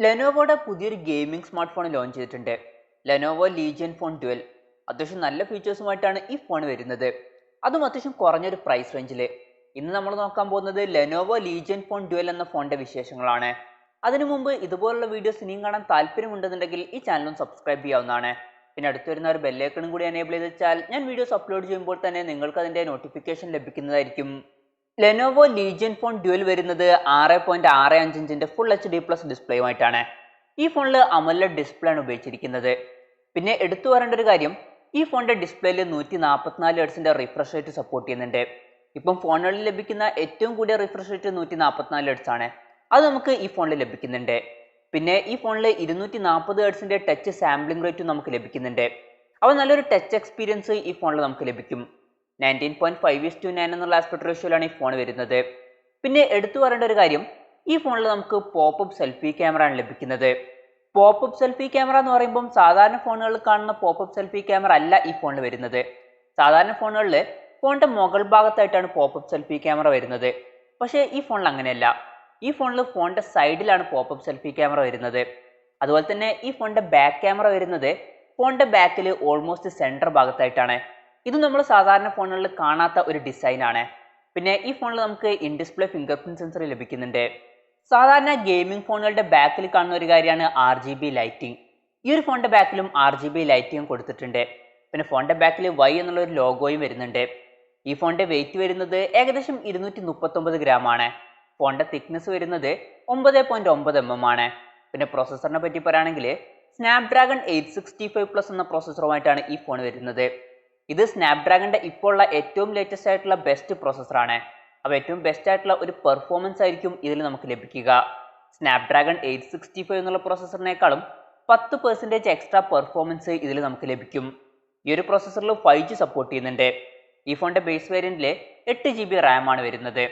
ലെനോവോയുടെ പുതിയൊരു gaming smart phone launch ചെയ്തിട്ടുണ്ട്. Lenovo legion phone dual. അത്യാവശ്യം നല്ല ഫീച്ചേഴ്സുമായിട്ടാണ് ഈ ഫോൺ വരുന്നത്. അതും അത്യാവശ്യം കുറഞ്ഞൊരു പ്രൈസ് റേഞ്ചിൽ. ഇന്ന് നമ്മൾ നോക്കാൻ പോകുന്നത് ലെനോവോ ലീജിയൻ ഫോൺ ഡ്യുവൽ എന്ന ഫോണിന്റെ വിശേഷങ്ങളാണ്. അതിനു മുമ്പ് ഇതുപോലുള്ള വീഡിയോസ് ഇനിയും കാണാൻ താല്പര്യമുണ്ടെന്നുണ്ടെങ്കിൽ ഈ ചാനലും സബ്സ്ക്രൈബ് ചെയ്യാവുന്നതാണ്. പിന്നെ അടുത്ത് വരുന്ന ഒരു ബെല്ലൈക്കണും കൂടി എനേബിൾ ചെയ്ത് വെച്ചാൽ ഞാൻ വീഡിയോസ് അപ്ലോഡ് ചെയ്യുമ്പോൾ തന്നെ നിങ്ങൾക്ക് അതിന്റെ നോട്ടിഫിക്കേഷൻ ലഭിക്കുന്നതായിരിക്കും. ലെനോവോ ലീജിയൻ ഫോൺ ഡ്യുവൽ വരുന്നത് 6.65 ഇഞ്ചിന്റെ ഫുൾ HD+ ഡിസ്പ്ലേയുമായിട്ടാണ്. ഈ ഫോണിൽ അമോലെഡ് ഡിസ്പ്ലേ ആണ് ഉപയോഗിച്ചിരിക്കുന്നത്. പിന്നെ എടുത്തു പറയേണ്ട ഒരു കാര്യം, ഈ ഫോണിന്റെ ഡിസ്പ്ലേയിൽ 144 ഹെർട്സിന്റെ റിഫ്രഷ് റേറ്റ് സപ്പോർട്ട് ചെയ്യുന്നുണ്ട്. ഇപ്പം ഫോണുകളിൽ ലഭിക്കുന്ന ഏറ്റവും കൂടിയ റിഫ്രഷ് റേറ്റ് 144 ഹെർട്സ് ആണ്. അത് നമുക്ക് ഈ ഫോണിൽ ലഭിക്കുന്നുണ്ട്. പിന്നെ ഈ ഫോണിൽ 240 ഹെർട്സിന്റെ ടച്ച് സാമ്പിളിംഗ് റേറ്റും നമുക്ക് ലഭിക്കുന്നുണ്ട്. അപ്പോൾ നല്ലൊരു ടച്ച് എക്സ്പീരിയൻസ് ഈ ഫോണിൽ നമുക്ക് ലഭിക്കും. 19.5:9 എന്നുള്ള ആസ്പെക്ട് റേഷ്യോയിലാണ് ഈ ഫോൺ വരുന്നത്. പിന്നെ എടുത്തു പറയേണ്ട ഒരു കാര്യം, ഈ ഫോണിൽ നമുക്ക് പോപ്പപ്പ് സെൽഫി ക്യാമറ ആണ് ലഭിക്കുന്നത്. പോപ്പപ്പ് സെൽഫി ക്യാമറ എന്ന് പറയുമ്പോൾ സാധാരണ ഫോണുകളിൽ കാണുന്ന പോപ്പപ്പ് സെൽഫി ക്യാമറ അല്ല ഈ ഫോണിൽ വരുന്നത്. സാധാരണ ഫോണുകളിൽ ഫോണിന്റെ മുകൾ ഭാഗത്തായിട്ടാണ് പോപ്പപ്പ് സെൽഫി ക്യാമറ വരുന്നത്. പക്ഷേ ഈ ഫോണിൽ അങ്ങനെയല്ല. ഈ ഫോണിൽ ഫോണിന്റെ സൈഡിലാണ് പോപ്പപ്പ് സെൽഫി ക്യാമറ വരുന്നത്. അതുപോലെ തന്നെ ഈ ഫോണിന്റെ ബാക്ക് ക്യാമറ വരുന്നത് ഫോണിന്റെ ബാക്കിൽ ഓൾമോസ്റ്റ് സെന്റർ ഭാഗത്തായിട്ടാണ്. ഇത് നമ്മൾ സാധാരണ ഫോണുകളിൽ കാണാത്ത ഒരു ഡിസൈൻ ആണ്. പിന്നെ ഈ ഫോണിൽ നമുക്ക് in display finger print sensor ലഭിക്കുന്നുണ്ട്. സാധാരണ ഗെയിമിംഗ് ഫോണുകളുടെ ബാക്കിൽ കാണുന്ന ഒരു കാര്യമാണ് RGB ലൈറ്റിംഗ്. ഈ ഒരു ഫോണിന്റെ ബാക്കിലും RGB ലൈറ്റിംഗ് കൊടുത്തിട്ടുണ്ട്. പിന്നെ ഫോണിന്റെ ബാക്കിൽ Y എന്നുള്ള ഒരു ലോഗോയും വരുന്നുണ്ട്. ഈ ഫോണിന്റെ വെയിറ്റ് വരുന്നത് ഏകദേശം 239 ഗ്രാം ആണ്. ഫോണിന്റെ തിക്നെസ് വരുന്നത് 9.9 mm ആണ്. പിന്നെ പ്രോസസ്സറിനെ പറ്റി പറയുകയാണെങ്കിൽ സ്നാപ്ഡ്രാഗൺ 865+ എന്ന പ്രോസസ്സറുമായിട്ടാണ് ഈ ഫോൺ വരുന്നത്. ഇത് സ്നാപ്ഡ്രാഗണിന്റെ ഇപ്പോൾ ഉള്ള ഏറ്റവും ലേറ്റസ്റ്റ് ആയിട്ടുള്ള ബെസ്റ്റ് പ്രോസസ്സറാണ്. അപ്പോൾ ഏറ്റവും ബെസ്റ്റ് ആയിട്ടുള്ള ഒരു പെർഫോമൻസ് ആയിരിക്കും ഇതിൽ നമുക്ക് ലഭിക്കുക. സ്നാപ്ഡ്രാഗൺ 865 എന്നുള്ള പ്രോസസ്സറിനേക്കാളും 10% എക്സ്ട്രാ പെർഫോമൻസ് ഇതിൽ നമുക്ക് ലഭിക്കും. ഈ ഒരു പ്രോസസ്സറിൽ 5G സപ്പോർട്ട് ചെയ്യുന്നുണ്ട്. ഈ ഫോണിന്റെ ബേസ് വേരിയന്റിൽ 8GB റാം ആണ് വരുന്നത്.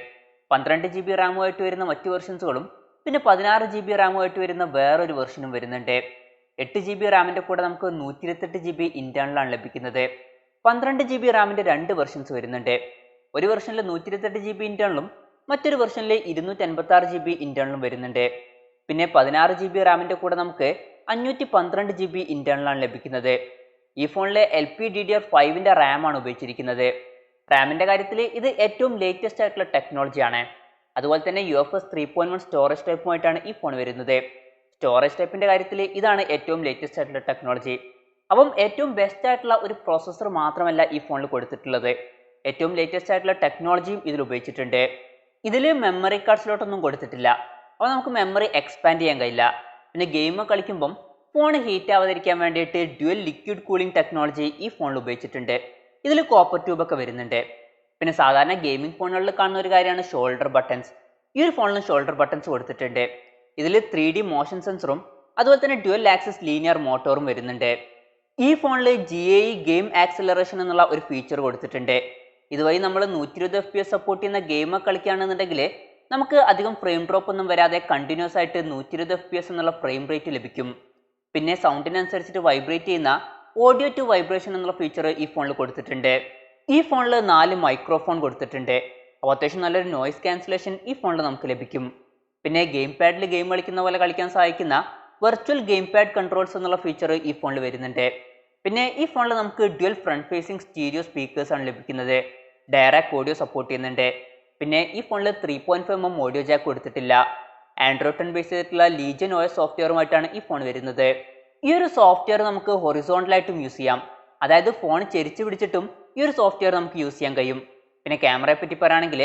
12GB റാമുമായിട്ട് വരുന്ന മറ്റു വെർഷൻസുകളും പിന്നെ 16GB റാമുമായിട്ട് വരുന്ന വേറൊരു വെർഷനും വരുന്നുണ്ട്. 8GB റാമിന്റെ കൂടെ നമുക്ക് 128GB ഇന്റേണൽ ആണ് ലഭിക്കുന്നത്. 12GB റാമിന്റെ രണ്ട് വെർഷൻസ് വരുന്നുണ്ട്. ഒരു വെർഷനിൽ 128GB ഇന്റേണലും മറ്റൊരു വെർഷനിൽ 256GB ഇന്റേണലും വരുന്നുണ്ട്. പിന്നെ 16GB റാമിന്റെ കൂടെ നമുക്ക് 512GB ഇന്റേണലാണ് ലഭിക്കുന്നത്. ഈ ഫോണിൽ LPDDR5 റാം ആണ് ഉപയോഗിച്ചിരിക്കുന്നത്. റാമിന്റെ കാര്യത്തിൽ ഇത് ഏറ്റവും ലേറ്റസ്റ്റ് ആയിട്ടുള്ള ടെക്നോളജിയാണ്. അതുപോലെ തന്നെ UFS 3.1 സ്റ്റോറേജ് ടൈപ്പുമായിട്ടാണ് ഈ ഫോൺ വരുന്നത്. സ്റ്റോറേജ് ടൈപ്പിന്റെ കാര്യത്തിൽ ഇതാണ് ഏറ്റവും ലേറ്റസ്റ്റ് ആയിട്ടുള്ള ടെക്നോളജി. അപ്പം ഏറ്റവും ബെസ്റ്റ് ആയിട്ടുള്ള ഒരു പ്രോസസ്സർ മാത്രമല്ല ഈ ഫോണിൽ കൊടുത്തിട്ടുള്ളത്, ഏറ്റവും ലേറ്റസ്റ്റ് ആയിട്ടുള്ള ടെക്നോളജിയും ഇതിൽ ഉപയോഗിച്ചിട്ടുണ്ട്. ഇതിൽ മെമ്മറി കാർഡ് സ്ലോട്ടൊന്നും കൊടുത്തിട്ടില്ല. അപ്പോൾ നമുക്ക് മെമ്മറി എക്സ്പാൻഡ് ചെയ്യാൻ കഴിയില്ല. പിന്നെ ഗെയിം കളിക്കുമ്പം ഫോൺ ഹീറ്റ് ആവാതിരിക്കാൻ വേണ്ടിയിട്ട് ഡ്യുവൽ ലിക്വിഡ് കൂളിംഗ് ടെക്നോളജി ഈ ഫോണിൽ ഉപയോഗിച്ചിട്ടുണ്ട്. ഇതിൽ കോപ്പർ ട്യൂബൊക്കെ വരുന്നുണ്ട്. പിന്നെ സാധാരണ ഗെയിമിംഗ് ഫോണുകളിൽ കാണുന്ന ഒരു കാര്യമാണ് ഷോൾഡർ ബട്ടൺസ്. ഈ ഒരു ഫോണിലും ഷോൾഡർ ബട്ടൺസ് കൊടുത്തിട്ടുണ്ട്. ഇതിൽ 3D മോഷൻ സെൻസറും അതുപോലെ തന്നെ ഡ്യുവൽ ആക്സിസ് ലീനിയർ മോട്ടോറും വരുന്നുണ്ട്. ഈ ഫോണിൽ GAE ഗെയിം ആക്സിലറേഷൻ എന്നുള്ള ഒരു ഫീച്ചർ കൊടുത്തിട്ടുണ്ട്. ഇതുവഴി നമ്മൾ 120 FPS സപ്പോർട്ട് ചെയ്യുന്ന ഗെയിം കളിക്കുകയാണെന്നുണ്ടെങ്കിൽ നമുക്ക് അധികം ഫ്രെയിം ഡ്രോപ്പ് ഒന്നും വരാതെ കണ്ടിന്യൂസ് ആയിട്ട് 120 FPS എന്നുള്ള ഫ്രെയിം റേറ്റ് ലഭിക്കും. പിന്നെ സൗണ്ടിനനുസരിച്ചിട്ട് വൈബ്രേറ്റ് ചെയ്യുന്ന ഓഡിയോ ടു വൈബ്രേഷൻ എന്നുള്ള ഫീച്ചർ ഈ ഫോണിൽ കൊടുത്തിട്ടുണ്ട്. ഈ ഫോണിൽ 4 മൈക്രോഫോൺ കൊടുത്തിട്ടുണ്ട്. അപ്പോൾ അത്യാവശ്യം നല്ലൊരു നോയിസ് ക്യാൻസലേഷൻ ഈ ഫോണിൽ നമുക്ക് ലഭിക്കും. പിന്നെ ഗെയിം പാഡിൽ ഗെയിം കളിക്കുന്ന പോലെ കളിക്കാൻ സഹായിക്കുന്ന വെർച്വൽ ഗെയിം പാഡ് കൺട്രോൾസ് എന്നുള്ള ഫീച്ചർ ഈ ഫോണിൽ വരുന്നുണ്ട്. പിന്നെ ഈ ഫോണിൽ നമുക്ക് dual front facing stereo speakers ആണ് ലഭിക്കുന്നത്. ഡയറക്റ്റ് ഓഡിയോ സപ്പോർട്ട് ചെയ്യുന്നുണ്ട്. പിന്നെ ഈ ഫോണിൽ 3.5 mm ഓഡിയോ ജാക്ക് കൊടുത്തിട്ടില്ല. ആൻഡ്രോയിഡ് 10 ബേസ് ചെയ്തിട്ടുള്ള ലീജിയൻ OS സോഫ്റ്റ്വെയറുമായിട്ടാണ് ഈ ഫോൺ വരുന്നത്. ഈ ഒരു സോഫ്റ്റ്വെയർ നമുക്ക് ഹൊറിസോണ്ടലായിട്ടും യൂസ് ചെയ്യാം. അതായത് ഫോൺ ചെരിച്ചു പിടിച്ചിട്ടും ഈ ഒരു സോഫ്റ്റ്വെയർ നമുക്ക് യൂസ് ചെയ്യാൻ കഴിയും. പിന്നെ ക്യാമറയെ പറ്റി പറയുകയാണെങ്കിൽ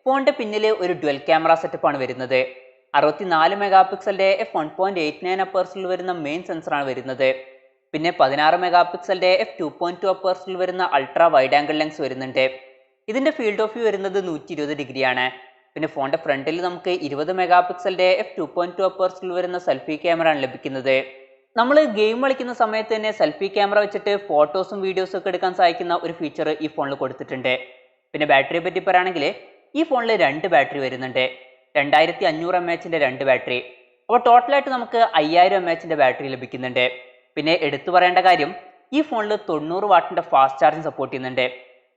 ഫോണിന്റെ പിന്നിൽ ഒരു ഡ്യുവൽ ക്യാമറ സെറ്റപ്പ് ആണ് വരുന്നത്. 64 മെഗാപിക്സലിന്റെ f1.89 അപ്പേഴ്സിൽ വരുന്ന മെയിൻ സെൻസറാണ് വരുന്നത്. പിന്നെ 16 മെഗാപിക്സലിന്റെ f2.2 അപ്പേഴ്സിൽ വരുന്ന അൾട്രാ വൈഡ് ആംഗിൾ ലെൻസ് വരുന്നുണ്ട്. ഇതിന്റെ ഫീൽഡ് ഓഫ് വ്യൂ വരുന്നത് 120 ഡിഗ്രിയാണ്. പിന്നെ ഫോണിന്റെ ഫ്രണ്ടിൽ നമുക്ക് 20 മെഗാപിക്സലിന്റെ f2.2 അപ്പേഴ്സിൽ വരുന്ന സെൽഫി ക്യാമറ ആണ് ലഭിക്കുന്നത്. നമ്മൾ ഗെയിം കളിക്കുന്ന സമയത്ത് തന്നെ സെൽഫി ക്യാമറ വെച്ചിട്ട് ഫോട്ടോസും വീഡിയോസും ഒക്കെ എടുക്കാൻ സഹായിക്കുന്ന ഒരു ഫീച്ചർ ഈ ഫോണിൽ കൊടുത്തിട്ടുണ്ട്. പിന്നെ ബാറ്ററിയെ പറ്റി പറയുകയാണെങ്കിൽ ഈ ഫോണിൽ 2 ബാറ്ററി വരുന്നുണ്ട്. 2500 mAh 2 ബാറ്ററി. അപ്പോൾ ടോട്ടലായിട്ട് നമുക്ക് 5000 mAh ബാറ്ററി ലഭിക്കുന്നുണ്ട്. പിന്നെ എടുത്തു പറയേണ്ട കാര്യം, ഈ ഫോണിൽ 90 വാട്ടിന്റെ ഫാസ്റ്റ് ചാർജിങ് സപ്പോർട്ട് ചെയ്യുന്നുണ്ട്.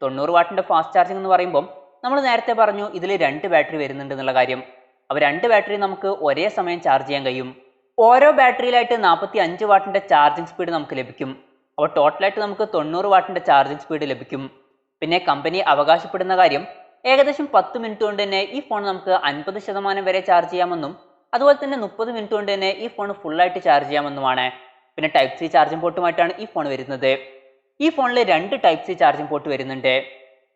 90 വാട്ടിന്റെ ഫാസ്റ്റ് ചാർജിങ് എന്ന് പറയുമ്പോൾ നമ്മൾ നേരത്തെ പറഞ്ഞു ഇതിൽ 2 ബാറ്ററി വരുന്നുണ്ട് എന്നുള്ള കാര്യം. അപ്പോൾ 2 ബാറ്ററി നമുക്ക് ഒരേ സമയം ചാർജ് ചെയ്യാൻ കഴിയും. ഓരോ ബാറ്ററിയിലായിട്ട് 45 വാട്ടിന്റെ ചാർജിങ് സ്പീഡ് നമുക്ക് ലഭിക്കും. അപ്പോൾ ടോട്ടലായിട്ട് നമുക്ക് 90 വാട്ടിന്റെ ചാർജിങ് സ്പീഡ് ലഭിക്കും. പിന്നെ കമ്പനി അവകാശപ്പെടുന്ന കാര്യം ഏകദേശം 10 മിനിറ്റ് കൊണ്ട് തന്നെ ഈ ഫോൺ നമുക്ക് 50% വരെ ചാർജ് ചെയ്യാമെന്നും അതുപോലെ തന്നെ 30 മിനിറ്റ് കൊണ്ട് തന്നെ ഈ ഫോൺ ഫുള്ളായിട്ട് ചാർജ് ചെയ്യാമെന്നുമാണ്. പിന്നെ ടൈപ്പ് സി ചാർജിംഗ് പോർട്ടുമായിട്ടാണ് ഈ ഫോൺ വരുന്നത്. ഈ ഫോണിൽ 2 ടൈപ്പ് സി ചാർജിംഗ് പോർട്ട് വരുന്നുണ്ട്.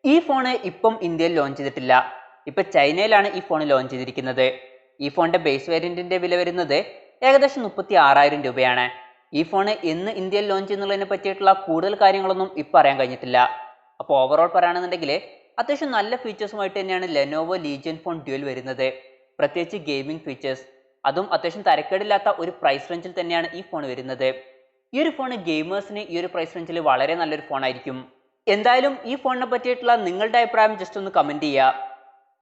ഈ ഫോണ് ഇപ്പം ഇന്ത്യയിൽ ലോഞ്ച് ചെയ്തിട്ടില്ല. ഇപ്പം ചൈനയിലാണ് ഈ ഫോൺ ലോഞ്ച് ചെയ്തിരിക്കുന്നത്. ഈ ഫോണിന്റെ ബേസ് വേരിയന്റിന്റെ വില വരുന്നത് ഏകദേശം 36,000 രൂപയാണ്. ഈ ഫോണ് എന്ന് ഇന്ത്യയിൽ ലോഞ്ച് ചെയ്യുന്നതിനെ പറ്റിയിട്ടുള്ള കൂടുതൽ കാര്യങ്ങളൊന്നും ഇപ്പം അറിയാൻ കഴിഞ്ഞിട്ടില്ല. അപ്പോൾ ഓവറോൾ പറയുകയാണെന്നുണ്ടെങ്കിൽ അത്യാവശ്യം നല്ല ഫീച്ചേഴ്സുമായിട്ട് തന്നെയാണ് ലെനോവോ ലീജിയൻ ഫോൺ ഡ്യുവൽ വരുന്നത്. പ്രത്യേകിച്ച് ഗെയിമിംഗ് ഫീച്ചേഴ്സ്, അതും അത്യാവശ്യം തരക്കേടില്ലാത്ത ഒരു പ്രൈസ് റേഞ്ചിൽ തന്നെയാണ് ഈ ഫോൺ വരുന്നത്. ഈ ഒരു ഫോൺ ഗെയിമേഴ്സിന് ഈ ഒരു പ്രൈസ് റേഞ്ചിൽ വളരെ നല്ലൊരു ഫോൺ ആയിരിക്കും. എന്തായാലും ഈ ഫോണിനെ പറ്റിയിട്ടുള്ള നിങ്ങളുടെ അഭിപ്രായം ജസ്റ്റ് ഒന്ന് കമന്റ് ചെയ്യുക.